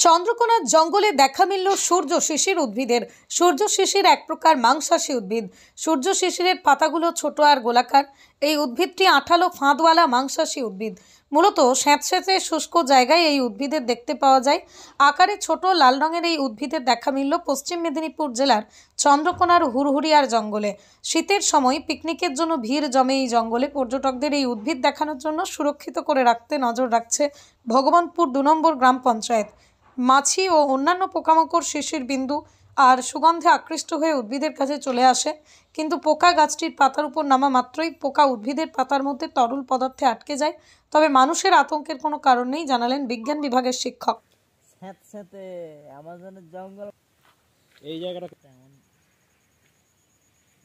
চন্দ্রকোনার জঙ্গলে দেখা মিলল সূর্য শিশির উদ্ভিদের। সূর্য শিশির এক প্রকার মাংসাশী উদ্ভিদ। সূর্য শিশিরের পাতাগুলো ছোট আর গোলাকার। এই উদ্ভিদটি আঠালো ফাঁদওয়ালা মাংসাশী উদ্ভিদ। মূলত স্যাঁতসেঁতে শুষ্ক জায়গায় এই উদ্ভিদের দেখতে পাওয়া যায়। আকারে ছোট লাল রঙের এই উদ্ভিদের দেখা মিলল পশ্চিম মেদিনীপুর জেলার চন্দ্রকোনার হুড়হুড়িয়ার জঙ্গলে। শীতের সময় পিকনিকের জন্য ভিড় জমে এই জঙ্গলে। পর্যটকদের এই উদ্ভিদ দেখানোর জন্য সুরক্ষিত করে রাখতে নজর রাখছে ভগবানপুর 2 নম্বর গ্রাম পঞ্চায়েত। মাছি ও অন্যান্য পোকামাকড় শিশির বিন্দু আর সুগন্ধে আকৃষ্ট হয়ে উদ্ভিদের কাছে চলে আসে, কিন্তু পোকা গাছটির পাতার উপর নামা মাত্রই পোকা উদ্ভিদের পাতার মধ্যে তরল পদার্থে আটকে যায়। তবে মানুষের আতঙ্কের কোনো কারণ নেই, জানালেন বিজ্ঞান বিভাগের শিক্ষক। স্যাঁতস্যাঁতে আমাজনের জঙ্গল এই জায়গাটা কেমন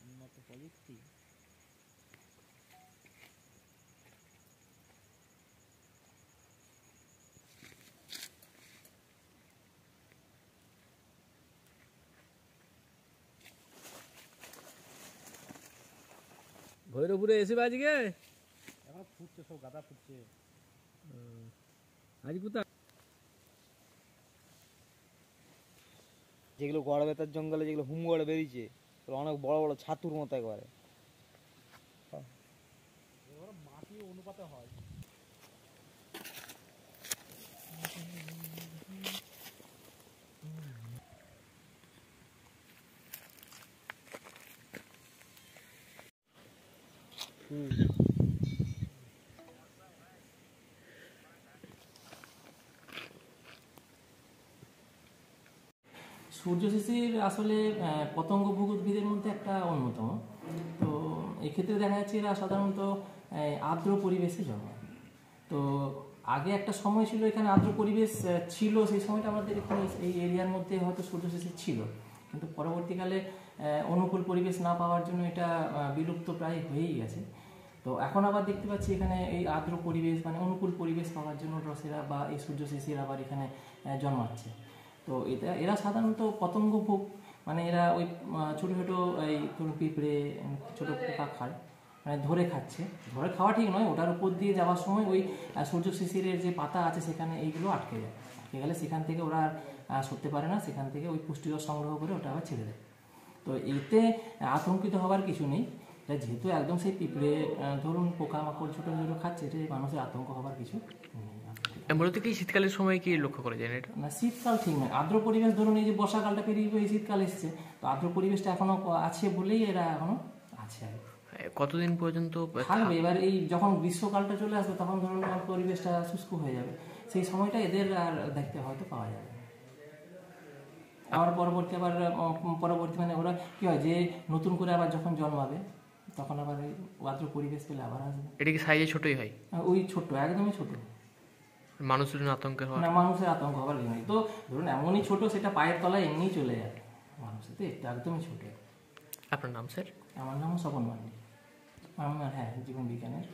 উন্নত প্রযুক্তি। ভৈরবপুরে এসে আজকে এখন ফুটছে, সব গাদা ফুটছে। আজ কোথায় যেগুলো গড় বেতার জঙ্গলে যেগুলো হুমগড়ে বেরিয়েছে অনেক বড় বড় ছাতুর মতো একবারে মাটি অনুপাতে হয়। সূর্য শিশির আসলে পতঙ্গভোগ উদ্ভিদের মধ্যে একটা অন্যতম। তো এক্ষেত্রে দেখা যাচ্ছে এরা সাধারণত আর্দ্র পরিবেশে জন্মায়। তো আগে একটা সময় ছিল এখানে আর্দ্র পরিবেশ ছিল, সেই সময়টা আমাদের এখানে এই এরিয়ার মধ্যে হয়তো সূর্য শিশির ছিল, কিন্তু পরবর্তীকালে অনুকূল পরিবেশ না পাওয়ার জন্য এটা বিলুপ্ত প্রায় হয়েই গেছে। তো এখন আবার দেখতে পাচ্ছি এখানে এই আর্দ্র পরিবেশ মানে অনুকূল পরিবেশ পাওয়ার জন্য রসেরা বা এই সূর্য শিশির আবার এখানে জন্মাচ্ছে। তো এরা সাধারণত পতঙ্গভোগ, মানে এরা ওই ছোটো ছোটো এই পিঁপড়ে ছোটো পোকা খায়, মানে ধরে খাচ্ছে। ধরে খাওয়া ঠিক নয়, ওটার উপর দিয়ে যাওয়ার সময় ওই সূর্য শিশিরের যে পাতা আছে সেখানে এইগুলো আটকে যায়। আটকে গেলে সেখান থেকে ওরা আর সরতে পারে না, সেখান থেকে ওই পুষ্টিরস সংগ্রহ করে ওটা আবার ছেড়ে দেয়। তো এতে আতঙ্কিত হওয়ার কিছু নেই। যেহেতু একদম সেই পিঁপড়ে ধরুন পোকামাকড় ছোটো ছোটো খাচ্ছে, এটা মানুষের আতঙ্ক হওয়ার কিছু নেই। মূলত কি শীতকালের সময় কি লক্ষ্য করা যায় না এটা? না, শীতকাল ঠিক নয়। আর্দ্র পরিবেশ ধরুন এই যে বর্ষাকালটা পেরিয়ে এই শীতকাল এসছে, তো আর্দ্র পরিবেশটা এখনো আছে বলেই এরা এখনো আছে। কতদিন পর্যন্ত থাকবে? এবার এই যখন গ্রীষ্মকালটা চলে আসবে তখন ধরুন পরিবেশটা শুষ্ক হয়ে যাবে, সেই সময়টা এদের আর দেখতে হয়তো পাওয়া যাবে। আবার পরবর্তী মানে ওরা কি হয় যে নতুন করে আবার যখন জন্মাবে তখন আবার ওই আর্দ্র পরিবেশ পেলে আবার আসবে। এটা কি সাইজে ছোটই হয়? ওই ছোট, একদমই ছোট। মানুষের জন্য আতঙ্কের হয় না, মানুষের আতঙ্ক হবার নেই। তো ধরুন এমনই ছোট সেটা পায়ের তলায় এমনিই চলে যাবে, মানুষের তো একদমই ছোট। আপনার নাম স্যার? আমার নাম স্বপন মান্ডি। আমার জীবন বিজ্ঞানের